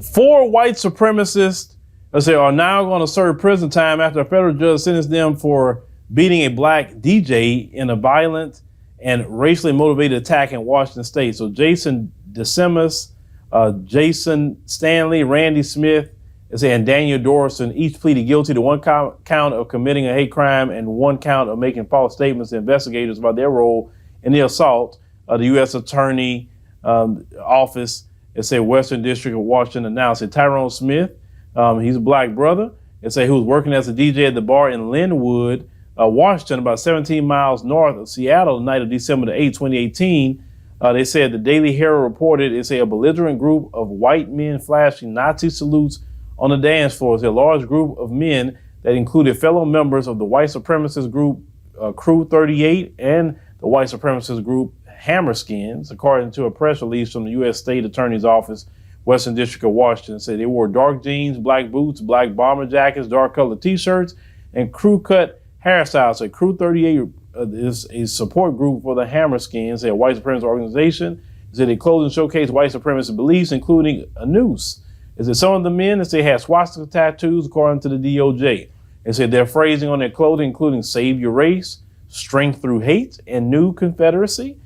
4 white supremacists, are now going to serve prison time after a federal judge sentenced them for beating a black DJ in a violent and racially motivated attack in Washington State. So Jason DeSimis, Jason Stanley, Randy Smith, and Daniel Dorson each pleaded guilty to 1 count of committing a hate crime and 1 count of making false statements to investigators about their role in the assault. The U.S. Attorney Office, Western District of Washington, announced that Tyrone Smith, he's a black brother, who was working as a DJ at the bar in Linwood, Washington, about 17 miles north of Seattle, the night of December the 8th, 2018. They said the Daily Herald reported a belligerent group of white men flashing Nazi salutes on the dance floor. It's a large group of men that included fellow members of the white supremacist group Crew 38 and the white supremacist group Hammerskins, according to a press release from the U.S. State Attorney's Office, Western District of Washington. Said they wore dark jeans, black boots, black bomber jackets, dark colored t-shirts, and crew cut hairstyles. So Crew 38 is a support group for the Hammerskins, a white supremacist organization. They clothing showcase white supremacist beliefs, including a noose. Some of the men had swastika tattoos, according to the DOJ. They said their phrasing on their clothing, including "Save Your Race," "Strength Through Hate," and "New Confederacy."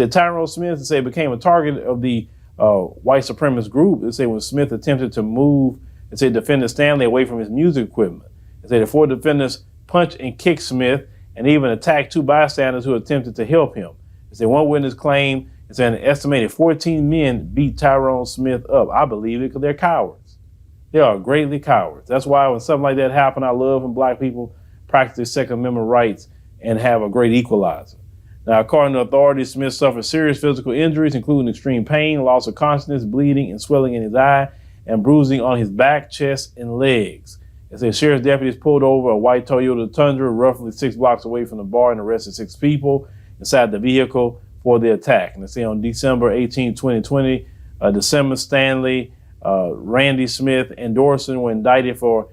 Tyrone Smith became a target of the white supremacist group. When Smith attempted to move, defendant Stanley away from his music equipment. The 4 defendants punched and kicked Smith and even attacked 2 bystanders who attempted to help him. 1 witness claimed an estimated 14 men beat Tyrone Smith up. I believe it because they're cowards. They are greatly cowards. That's why when something like that happened, I love when black people practice their Second Amendment rights and have a great equalizer. Now, according to authorities, Smith suffered serious physical injuries, including extreme pain, loss of consciousness, bleeding, and swelling in his eye, and bruising on his back, chest, and legs. Sheriff's deputies pulled over a white Toyota Tundra roughly 6 blocks away from the bar and arrested 6 people inside the vehicle for the attack. And on December 18, 2020, DeSimis, Stanley, Randy Smith, and Dorson were indicted for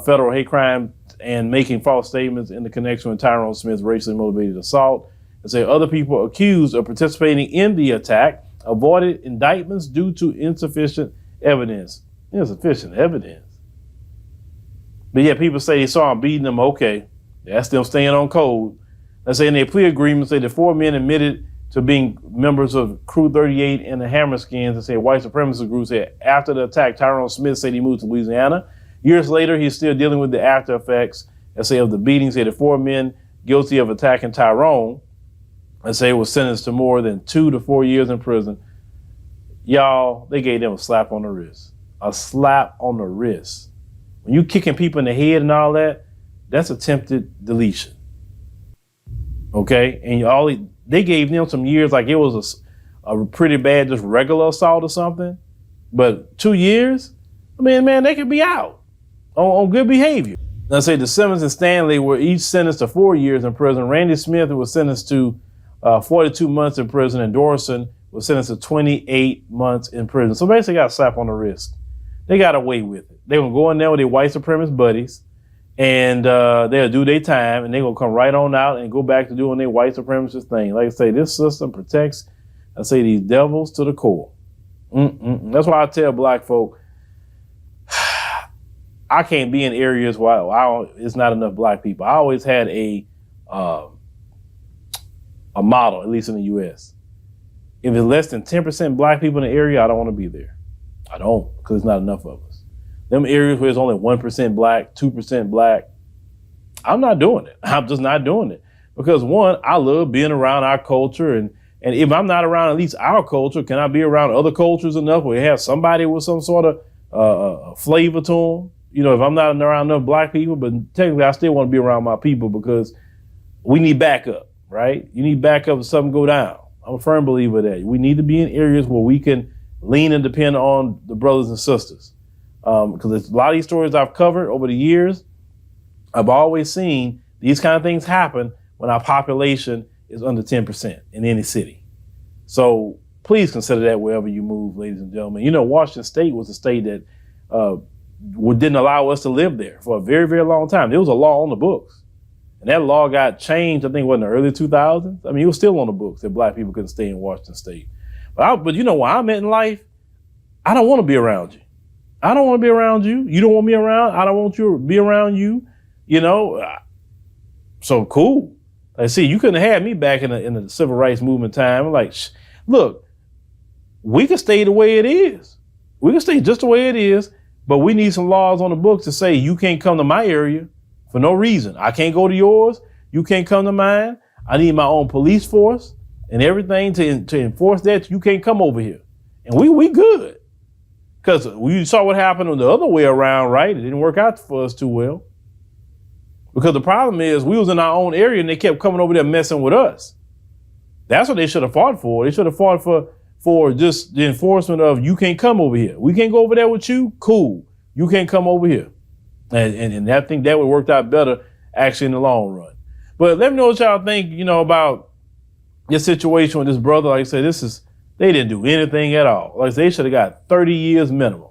federal hate crime and making false statements in the connection with Tyrone Smith's racially motivated assault. Other people accused of participating in the attack avoided indictments due to insufficient evidence. Insufficient evidence. But yeah, people say they saw him beating them. Okay, that's them staying on code. In their plea agreement, the 4 men admitted to being members of Crew 38 and the Hammerskins, white supremacist group. After the attack, Tyrone Smith said he moved to Louisiana. Years later, he's still dealing with the after effects, of the beatings. The 4 men guilty of attacking Tyrone, was sentenced to more than 2 to 4 years in prison. Y'all, they gave them a slap on the wrist. A slap on the wrist. When you kicking people in the head and all that, that's attempted deletion. Okay? And they gave them some years like it was a pretty bad, just regular assault or something. But 2 years? Man, they could be out on good behavior. DeSimis and Stanley were each sentenced to 4 years in prison. Randy Smith was sentenced to 42 months in prison, and Dorson was sentenced to 28 months in prison. So basically got a slap on the wrist. They got away with it. They gonna go in there with their white supremacist buddies, and they'll do their time, and they're gonna come right on out and go back to doing their white supremacist thing. Like I say, this system protects, these devils to the core. That's why I tell black folk, I can't be in areas where it's not enough black people. I always had a model, at least in the U.S. If it's less than 10% black people in the area, I don't want to be there. I don't, because there's not enough of us. Them areas where there's only 1% black, 2% black, I'm not doing it. I'm just not doing it. Because 1, I love being around our culture, and if I'm not around at least our culture, can I be around other cultures enough where you have somebody with some sort of flavor to them? If I'm not around enough black people, but technically I still want to be around my people because we need backup, right? You need backup if something go down. I'm a firm believer that we need to be in areas where we can lean and depend on the brothers and sisters. Because a lot of these stories I've covered over the years, I've always seen these kind of things happen when our population is under 10% in any city. So please consider that wherever you move, ladies and gentlemen. Washington State was a state that didn't allow us to live there for a very, very long time. There was a law on the books. And that law got changed, I think, in the early 2000s. It was still on the books that black people couldn't stay in Washington State. But where I'm at in life, I don't want to be around you. I don't want to be around you. You don't want me around. I don't want you to be around you. You know, so cool. Like, see, you couldn't have had me back in the civil rights movement time. I'm like, look, we can stay the way it is. We can stay just the way it is, but we need some laws on the books to say you can't come to my area for no reason. I can't go to yours. You can't come to mine. I need my own police force and everything to enforce that. You can't come over here. And we good. Because we saw what happened on the other way around, right? It didn't work out for us too well. Because the problem is we was in our own area and they kept coming over there messing with us. That's what they should have fought for. They should have fought for just the enforcement of you can't come over here. We can't go over there with you. Cool. You can't come over here. And I think that would work out better actually in the long run. But let me know what y'all think, about this situation with this brother. Like I said, they didn't do anything at all. Like I said, they should have got 30 years minimum.